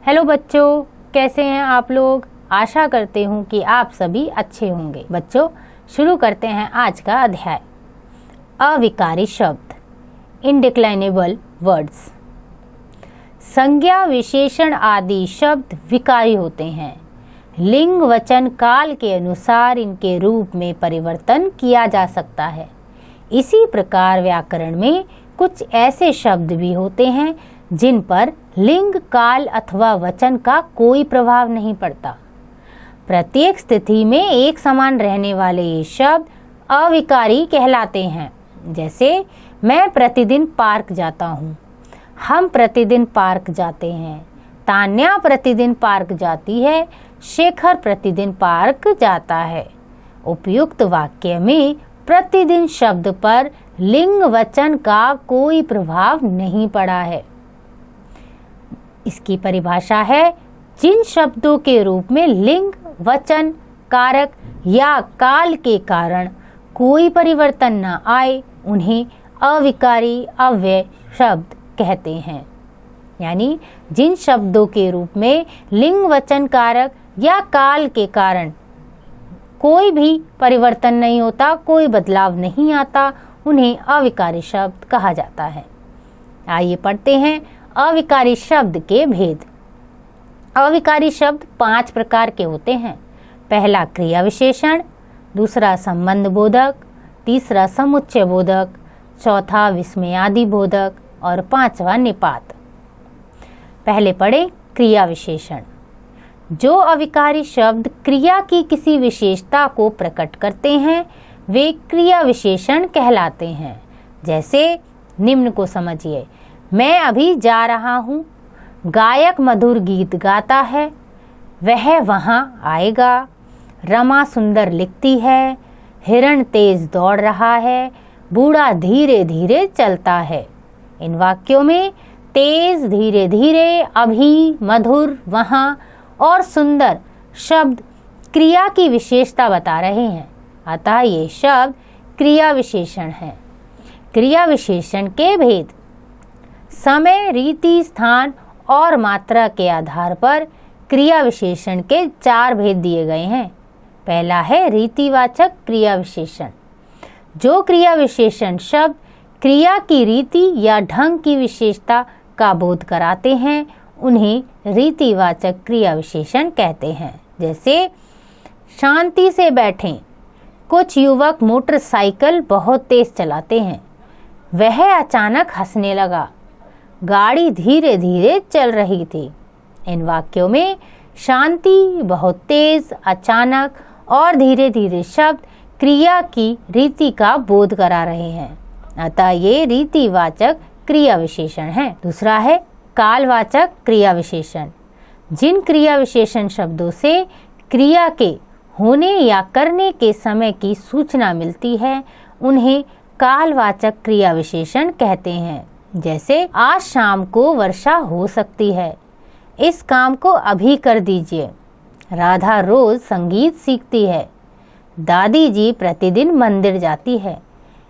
Hello बच्चों, कैसे हैं आप लोग। आशा करते हूँ कि आप सभी अच्छे होंगे। बच्चों, शुरू करते हैं आज का अध्याय। अविकारी शब्द, इनडिक्लाइनेबल वर्ड्स। संज्ञा, विशेषण आदि शब्द विकारी होते हैं। लिंग, वचन, काल के अनुसार इनके रूप में परिवर्तन किया जा सकता है। इसी प्रकार व्याकरण में कुछ ऐसे शब्द भी होते हैं जिन पर लिंग, काल अथवा वचन का कोई प्रभाव नहीं पड़ता। प्रत्येक स्थिति में एक समान रहने वाले ये शब्द अविकारी कहलाते हैं। जैसे मैं प्रतिदिन पार्क जाता हूँ, हम प्रतिदिन पार्क जाते हैं, तान्या प्रतिदिन पार्क जाती है, शेखर प्रतिदिन पार्क जाता है। उपयुक्त वाक्य में प्रतिदिन शब्द पर लिंग, वचन का कोई प्रभाव नहीं पड़ा है। इसकी परिभाषा है, जिन शब्दों के रूप में लिंग, वचन, कारक या काल के कारण कोई परिवर्तन न आए उन्हें अविकारी अव्यय शब्द कहते हैं। यानी जिन शब्दों के रूप में लिंग, वचन, कारक या काल के कारण कोई भी परिवर्तन नहीं होता, कोई बदलाव नहीं आता, उन्हें अविकारी शब्द कहा जाता है। आइए पढ़ते हैं अविकारी शब्द के भेद। अविकारी शब्द 5 प्रकार के होते हैं। पहला क्रिया विशेषण, दूसरा संबंध बोधक, तीसरा समुच्चय बोधक, चौथा विस्मयादि बोधक और 5वां निपात। पहले पढ़े क्रिया विशेषण। जो अविकारी शब्द क्रिया की किसी विशेषता को प्रकट करते हैं वे क्रिया विशेषण कहलाते हैं। जैसे निम्न को समझिए। मैं अभी जा रहा हूँ, गायक मधुर गीत गाता है, वह वहाँ आएगा, रमा सुंदर लिखती है, हिरण तेज दौड़ रहा है, बूढ़ा धीरे धीरे चलता है। इन वाक्यों में तेज, धीरे धीरे, अभी, मधुर, वहाँ और सुंदर शब्द क्रिया की विशेषता बता रहे हैं। अतः ये शब्द क्रिया विशेषण हैं। क्रिया विशेषण के भेद। समय, रीति, स्थान और मात्रा के आधार पर क्रिया विशेषण के 4 भेद दिए गए हैं। पहला है रीतिवाचक क्रिया विशेषण। जो क्रिया विशेषण शब्द क्रिया की रीति या ढंग की विशेषता का बोध कराते हैं उन्हें रीतिवाचक क्रिया विशेषण कहते हैं। जैसे शांति से बैठें, कुछ युवक मोटरसाइकिल बहुत तेज चलाते हैं, वह अचानक हंसने लगा, गाड़ी धीरे धीरे चल रही थी। इन वाक्यों में शांति, बहुत तेज, अचानक और धीरे धीरे शब्द क्रिया की रीति का बोध करा रहे हैं। अतः ये रीतिवाचक क्रिया विशेषण है। दूसरा है कालवाचक क्रिया विशेषण। जिन क्रिया विशेषण शब्दों से क्रिया के होने या करने के समय की सूचना मिलती है उन्हें कालवाचक क्रिया विशेषण कहते हैं। जैसे आज शाम को वर्षा हो सकती है, इस काम को अभी कर दीजिए, राधा रोज संगीत सीखती है, दादी जी प्रतिदिन मंदिर जाती है।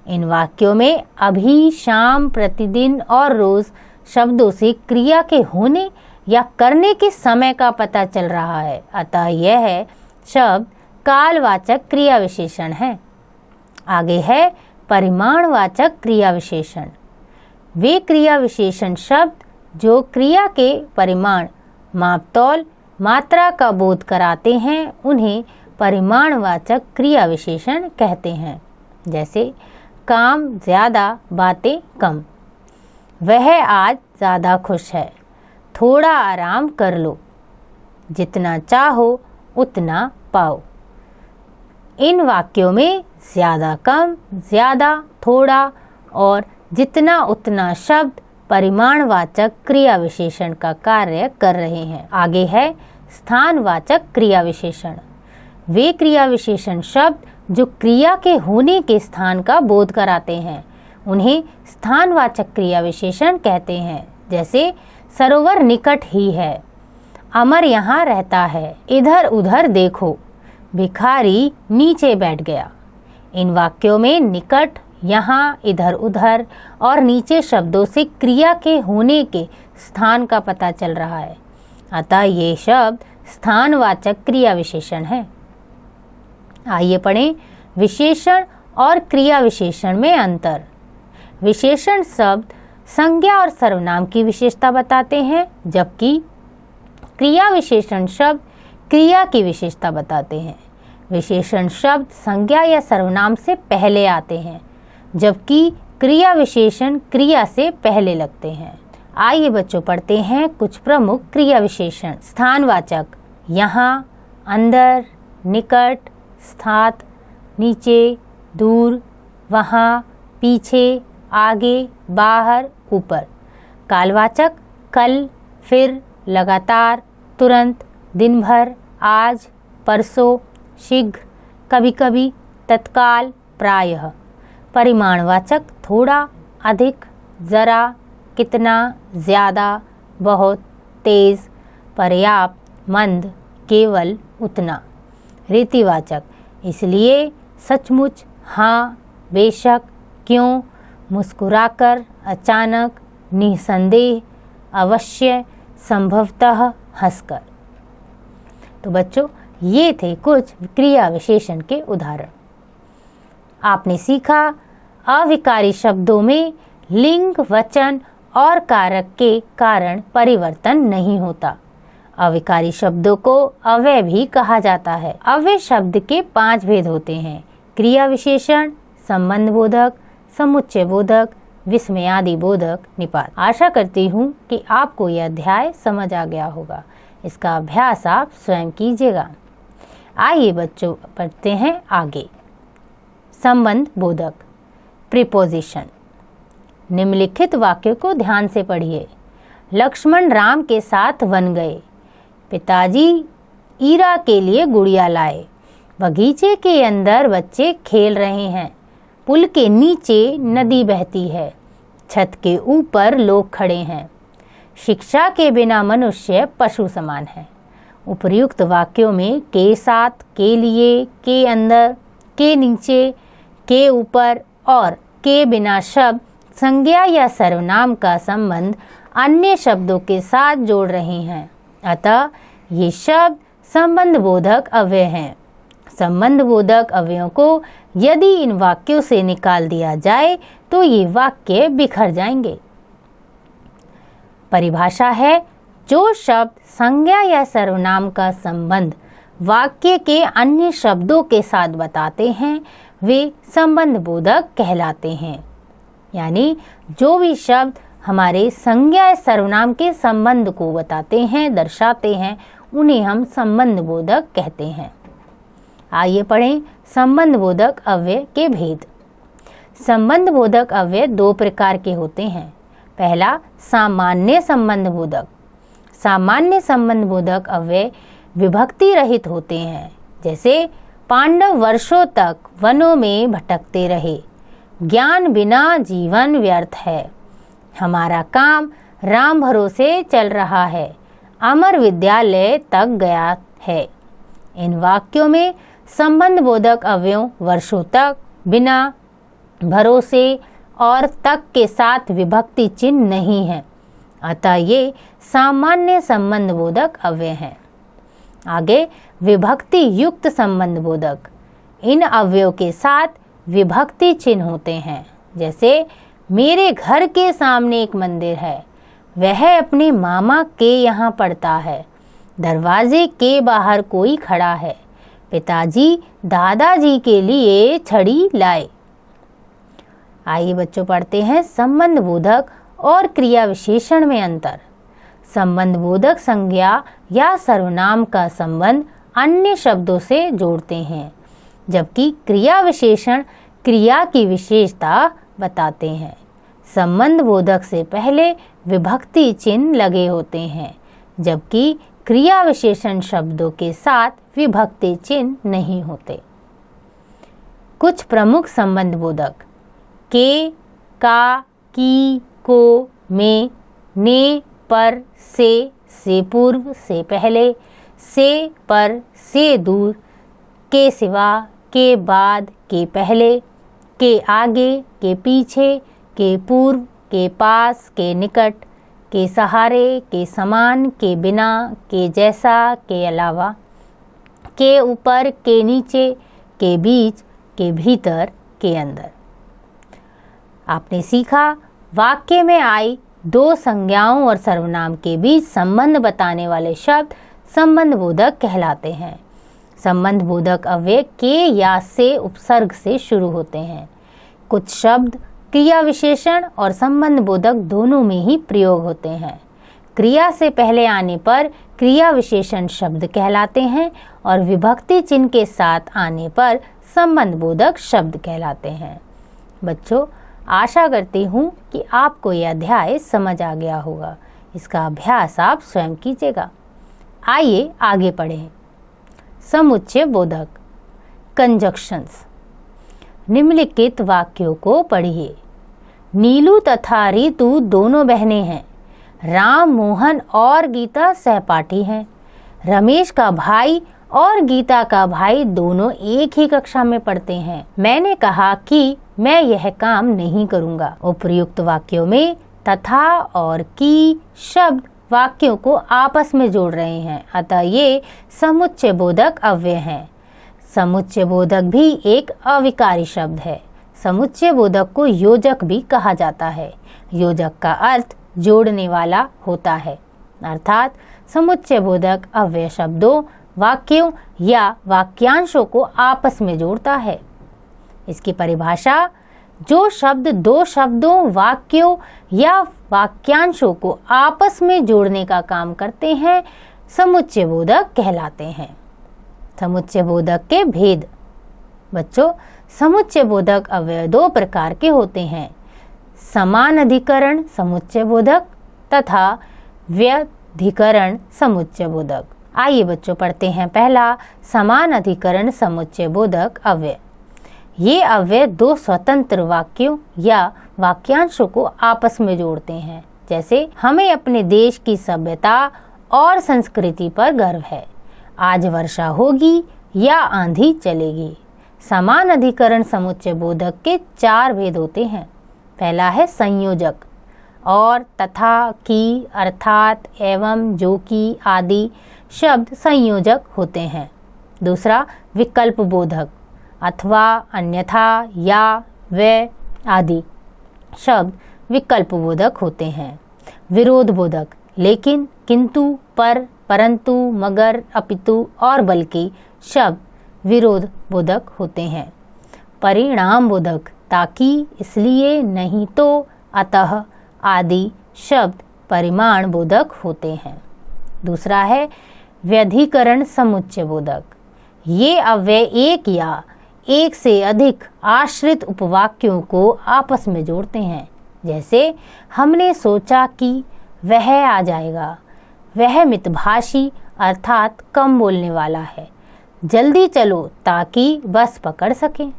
इन वाक्यों में अभी, शाम, प्रतिदिन और रोज शब्दों से क्रिया के होने या करने के समय का पता चल रहा है। अतः यह शब्द कालवाचक क्रिया विशेषण है। आगे है परिमाणवाचक क्रिया विशेषण। वे क्रिया विशेषण शब्द जो क्रिया के परिमाण, मापतौल, मात्रा का बोध कराते हैं उन्हें परिमाणवाचक क्रिया विशेषण कहते हैं। जैसे काम ज़्यादा, बातें कम, वह आज ज़्यादा खुश है, थोड़ा आराम कर लो, जितना चाहो उतना पाओ। इन वाक्यों में ज़्यादा, कम, ज़्यादा, थोड़ा और जितना उतना शब्द परिमाणवाचक क्रिया विशेषण का कार्य कर रहे हैं। आगे है स्थानवाचक क्रिया विशेषण। वे क्रिया विशेषण शब्द जो क्रिया के होने के स्थान का बोध कराते हैं उन्हें स्थानवाचक क्रिया विशेषण कहते हैं। जैसे सरोवर निकट ही है, अमर यहाँ रहता है, इधर उधर देखो, भिखारी नीचे बैठ गया। इन वाक्यों में निकट, यहाँ, इधर उधर और नीचे शब्दों से क्रिया के होने के स्थान का पता चल रहा है। अतः ये शब्द स्थानवाचक क्रिया विशेषण है। आइए पढ़ें विशेषण और क्रिया विशेषण में अंतर। विशेषण शब्द संज्ञा और सर्वनाम की विशेषता बताते हैं, जबकि क्रिया विशेषण शब्द क्रिया की विशेषता बताते हैं। विशेषण शब्द संज्ञा या सर्वनाम से पहले आते हैं, जबकि क्रिया विशेषण क्रिया से पहले लगते हैं। आइए बच्चों पढ़ते हैं कुछ प्रमुख क्रिया विशेषण। स्थानवाचक यहाँ, अंदर, निकट, स्थात, नीचे, दूर, वहाँ, पीछे, आगे, बाहर, ऊपर। कालवाचक कल, फिर, लगातार, तुरंत, दिन भर, आज, परसों, शीघ्र, कभी कभी, तत्काल, प्रायः। परिमाणवाचक थोड़ा, अधिक, जरा, कितना, ज़्यादा, बहुत, तेज, पर्याप्त, मंद, केवल, उतना। रीतिवाचक इसलिए, सचमुच, हाँ, बेशक, क्यों, मुस्कुराकर, अचानक, निसंदेह, अवश्य, संभवतः, हंसकर। तो बच्चों ये थे कुछ क्रिया विशेषण के उदाहरण। आपने सीखा अविकारी शब्दों में लिंग, वचन और कारक के कारण परिवर्तन नहीं होता। अविकारी शब्दों को अव्यय भी कहा जाता है। अव्यय शब्द के 5 भेद होते हैं: क्रिया विशेषण, संबंध बोधक, समुच्चय बोधक, विस्मयादि बोधक, निपात। आशा करती हूँ कि आपको यह अध्याय समझ आ गया होगा। इसका अभ्यास आप स्वयं कीजिएगा। आइए बच्चों पढ़ते हैं आगे। संबंध बोधक, प्रीपोजिशन। निम्नलिखित वाक्य को ध्यान से पढ़िए। लक्ष्मण राम के साथ वन गए। पिताजी ईरा के लिए गुड़िया लाए। बगीचे के अंदर बच्चे खेल रहे हैं। पुल के नीचे नदी बहती है। छत के ऊपर लोग खड़े हैं। शिक्षा के बिना मनुष्य पशु समान है। उपर्युक्त वाक्यों में के साथ, के लिए, के अंदर, के नीचे, के ऊपर और के बिना शब्द संज्ञा या सर्वनाम का संबंध अन्य शब्दों के साथ जोड़ रहे हैं। अतः ये शब्द संबंध बोधक अव्यय हैं। संबंध बोधक अव्ययों को यदि इन वाक्यों से निकाल दिया जाए तो ये वाक्य बिखर जाएंगे। परिभाषा है, जो शब्द संज्ञा या सर्वनाम का संबंध वाक्य के अन्य शब्दों के साथ बताते हैं वे संबंध बोधक कहलाते हैं। यानी जो भी शब्द हमारे संज्ञा या सर्वनाम के संबंध को बताते हैं, दर्शाते हैं, उन्हें हम संबंध बोधक कहते हैं। आइए पढ़ें संबंध बोधक अव्यय के भेद। संबंध बोधक अव्यय 2 प्रकार के होते हैं। पहला, सामान्य संबंध बोधक। सामान्य संबंध बोधक अव्यय विभक्ति रहित होते हैं। जैसे पांडव वर्षों तक वनों में भटकते रहे। ज्ञान बिना जीवन व्यर्थ है। हमारा काम राम भरोसे चल रहा है। अमर विद्यालय तक गया है। इन वाक्यों में संबंध बोधक अव्ययों वर्षों तक, बिना, भरोसे और तक के साथ विभक्ति चिन्ह नहीं है। अतः ये सामान्य संबंध बोधक अव्यय हैं। आगे विभक्ति युक्त संबंध बोधक। इन अव्ययों के साथ विभक्ति चिन्ह होते हैं। जैसे मेरे घर के सामने एक मंदिर है। वह अपने मामा के यहाँ पढ़ता है। दरवाजे के बाहर कोई खड़ा है। पिताजी दादाजी के लिए छड़ी लाए। आइए बच्चों पढ़ते हैं संबंध बोधक और क्रिया विशेषण में अंतर। संबंध बोधक संज्ञा या सर्वनाम का संबंध अन्य शब्दों से जोड़ते हैं, जबकि क्रिया विशेषण क्रिया की विशेषता बताते हैं। संबंध बोधक से पहले विभक्ति चिन्ह लगे होते हैं, जबकि क्रिया विशेषण शब्दों के साथ विभक्ति चिन्ह नहीं होते। कुछ प्रमुख संबंध बोधक: के, का, की, को, में, ने, पर, से पूर्व, से पहले, से पर, से दूर, के सिवा, के बाद, के पहले, के आगे, के पीछे, के पूर्व, के पास, के निकट, के सहारे, के समान, के बिना, के जैसा, के अलावा, के ऊपर, के नीचे, के बीच, के भीतर, के अंदर। आपने सीखा वाक्य में आई दो संज्ञाओं और सर्वनाम के बीच संबंध बताने वाले शब्द संबंध बोधक कहलाते हैं। संबंध बोधक अव्यय के या से उपसर्ग से शुरू होते हैं। कुछ शब्द क्रिया विशेषण और संबंध बोधक दोनों में ही प्रयोग होते हैं। क्रिया से पहले आने पर क्रिया विशेषण शब्द कहलाते हैं और विभक्ति चिन्ह के साथ आने पर संबंध बोधक शब्द कहलाते हैं। बच्चों, आशा करती हूँ कि आपको यह अध्याय समझ आ गया होगा। इसका अभ्यास आप स्वयं कीजिएगा। आइए आगे पढ़ें। समुच्चय बोधक कंजक्शंस। निम्नलिखित वाक्यों को पढ़िए। नीलू तथा रीतू दोनों बहनें हैं। राम, मोहन और गीता सहपाठी हैं। रमेश का भाई और गीता का भाई दोनों एक ही कक्षा में पढ़ते हैं। मैंने कहा कि मैं यह काम नहीं करूंगा। उपर्युक्त वाक्यों में तथा और की शब्द वाक्यों को आपस में जोड़ रहे हैं, अतः ये समुच्चय बोधक अव्यय हैं। समुच्चय बोधक भी एक अविकारी शब्द है। समुच्चय बोधक को योजक भी कहा जाता है। योजक का अर्थ जोड़ने वाला होता है, अर्थात समुच्चय बोधक अव्यय शब्दों, वाक्यों या वाक्यांशों को आपस में जोड़ता है। इसकी परिभाषा: जो शब्द दो शब्दों, वाक्यों या वाक्यांशों को आपस में जोड़ने का काम करते हैं, समुच्चय बोधक कहलाते हैं। समुच्चय बोधक के भेद। बच्चों, समुच्चय बोधक अव्यय दो प्रकार के होते हैं: समान अधिकरण समुच्चय बोधक तथा व्यधिकरण समुच्चय बोधक। आइए बच्चों पढ़ते हैं पहला समान अधिकरण समुच्चय बोधक अव्यय। ये अव्यय दो स्वतंत्र वाक्यों या वाक्यांशों को आपस में जोड़ते हैं। जैसे, हमें अपने देश की सभ्यता और संस्कृति पर गर्व है। आज वर्षा होगी या आंधी चलेगी। समान अधिकरण समुच्चय बोधक के चार भेद होते हैं। पहला है संयोजक। और, तथा, की, अर्थात, एवं, जो कि आदि शब्द संयोजक होते हैं। दूसरा विकल्प बोधक। अथवा, अन्यथा, या, व आदि शब्द विकल्प बोधक होते हैं। विरोध बोधक। लेकिन, किंतु, पर, परंतु, मगर, अपितु और बल्कि शब्द विरोध बोधक होते हैं। परिणाम बोधक। ताकि, इसलिए, नहीं तो, अतः आदि शब्द परिमाण बोधक होते हैं। दूसरा है व्यधिकरण समुच्चय बोधक। ये अव्यय एक या एक से अधिक आश्रित उपवाक्यों को आपस में जोड़ते हैं। जैसे, हमने सोचा कि वह आ जाएगा। वह मितभाषी अर्थात कम बोलने वाला है। जल्दी चलो ताकि बस पकड़ सकें।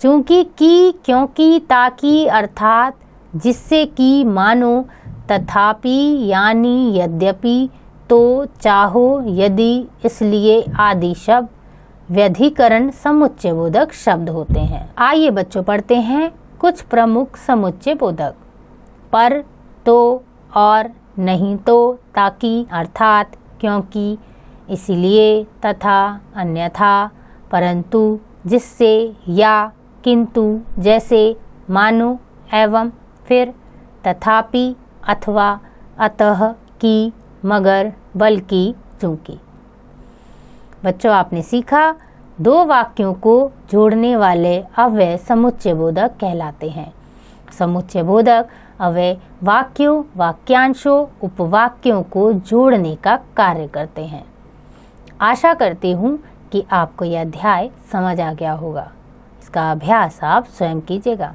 चूंकि, की, क्योंकि, ताकि अर्थात जिससे कि, मानो, तथापि, यानी, यद्यपि, तो, चाहो, यदि, इसलिए आदि शब्द व्यधिकरण समुच्चय बोधक शब्द होते हैं। आइए बच्चों पढ़ते हैं कुछ प्रमुख समुच्चय बोधक। पर, तो, और, नहीं तो, ताकि, अर्थात, क्योंकि, इसलिए, तथा, अन्यथा, परंतु, जिससे, या, किंतु, जैसे, मानो, एवं, फिर, तथापि, अथवा, अतः, की, मगर, बल्कि, चूंकि। बच्चों, आपने सीखा दो वाक्यों को जोड़ने वाले अव्यय समुच्चय बोधक कहलाते हैं। समुच्चय बोधक अव्यय वाक्यों, वाक्यांशों, उपवाक्यों को जोड़ने का कार्य करते हैं। आशा करती हूँ कि आपको यह अध्याय समझ आ गया होगा। इसका अभ्यास आप स्वयं कीजिएगा।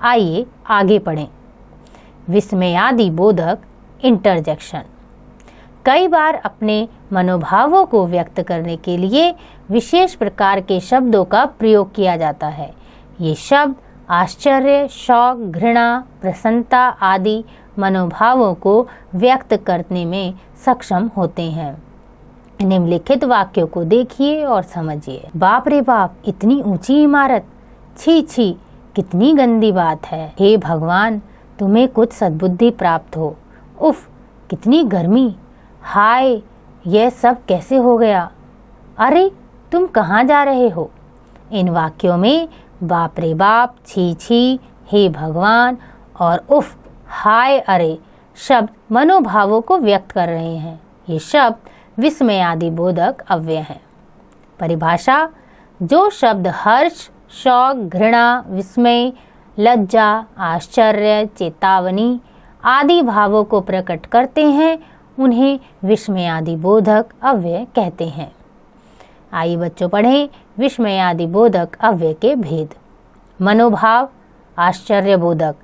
आइए आगे पढ़ें। विस्मयादि बोधक इंटरजेक्शन। कई बार अपने मनोभावों को व्यक्त करने के लिए विशेष प्रकार के शब्दों का प्रयोग किया जाता है। ये शब्द आश्चर्य, शौक, घृणा, प्रसन्नता आदि मनोभावों को व्यक्त करने में सक्षम होते हैं। निम्नलिखित वाक्यों को देखिए और समझिए। बाप रे बाप, इतनी ऊंची इमारत, छी छी, कितनी गंदी बात है। हे भगवान, तुम्हें कुछ सद्बुद्धि प्राप्त हो। उफ, कितनी गर्मी, हाय, यह सब कैसे हो गया, अरे तुम कहाँ जा रहे हो। इन वाक्यों में बाप रे बाप, छी छी, हे भगवान और उफ, हाय, अरे शब्द मनोभावों को व्यक्त कर रहे हैं। ये शब्द विस्मय आदि बोधक अव्यय हैं। परिभाषा: जो शब्द हर्ष, शौक, घृणा, विस्मय, लज्जा, आश्चर्य, चेतावनी आदि भावों को प्रकट करते हैं उन्हें विस्मय आदि बोधक अव्यय कहते हैं। आइए बच्चों पढ़ें विस्मय आदि बोधक अव्यय के भेद। मनोभाव आश्चर्य बोधक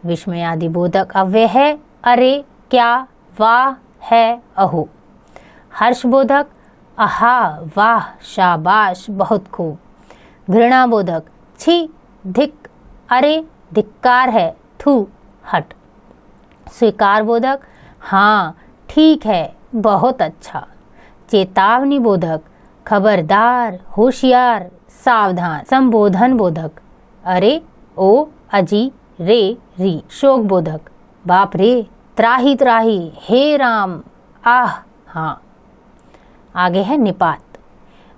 विस्मय आदि बोधक अव्यय है अरे, क्या, वाह, है, अहो। हर्षबोधक आहा, वाह, शाबाश, बहुत खूब। घृणा बोधक छी, धिक, अरे, धिक्कार है, थू, हट। स्वीकार बोधक हाँ, ठीक है, बहुत अच्छा। चेतावनी बोधक खबरदार, होशियार, सावधान। संबोधन बोधक अरे, ओ, अजी, रे, री। शोक बोधक बाप रे, त्राही त्राही, हे राम, आह, हाँ। आगे है निपात।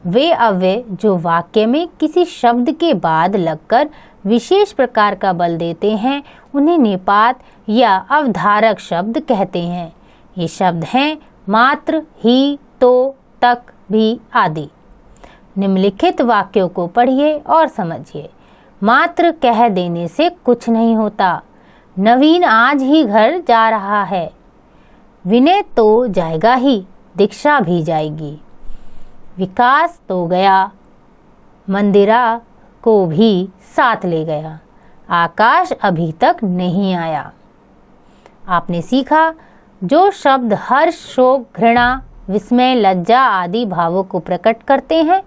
वे अव्यय जो वाक्य में किसी शब्द के बाद लगकर विशेष प्रकार का बल देते हैं उन्हें निपात या अवधारक शब्द कहते हैं। ये शब्द हैं मात्र, ही, तो, तक, भी आदि। निम्नलिखित वाक्यों को पढ़िए और समझिए। मात्र कह देने से कुछ नहीं होता। नवीन आज ही घर जा रहा है। विनय तो जाएगा ही, दीक्षा भी जाएगी। विकास तो गया, मंदिरा को भी साथ ले गया। आकाश अभी तक नहीं आया। आपने सीखा जो शब्द हर्ष, शोक, घृणा, विस्मय, लज्जा आदि भावों को प्रकट करते हैं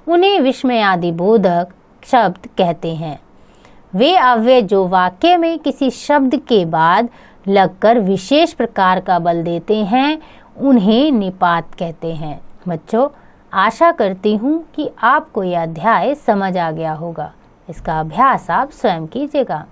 उन्हें विस्मय आदि बोधक शब्द कहते हैं। वे अव्यय जो वाक्य में किसी शब्द के बाद लगकर विशेष प्रकार का बल देते हैं उन्हें निपात कहते हैं। बच्चों, आशा करती हूँ कि आपको यह अध्याय समझ आ गया होगा। इसका अभ्यास आप स्वयं कीजिएगा।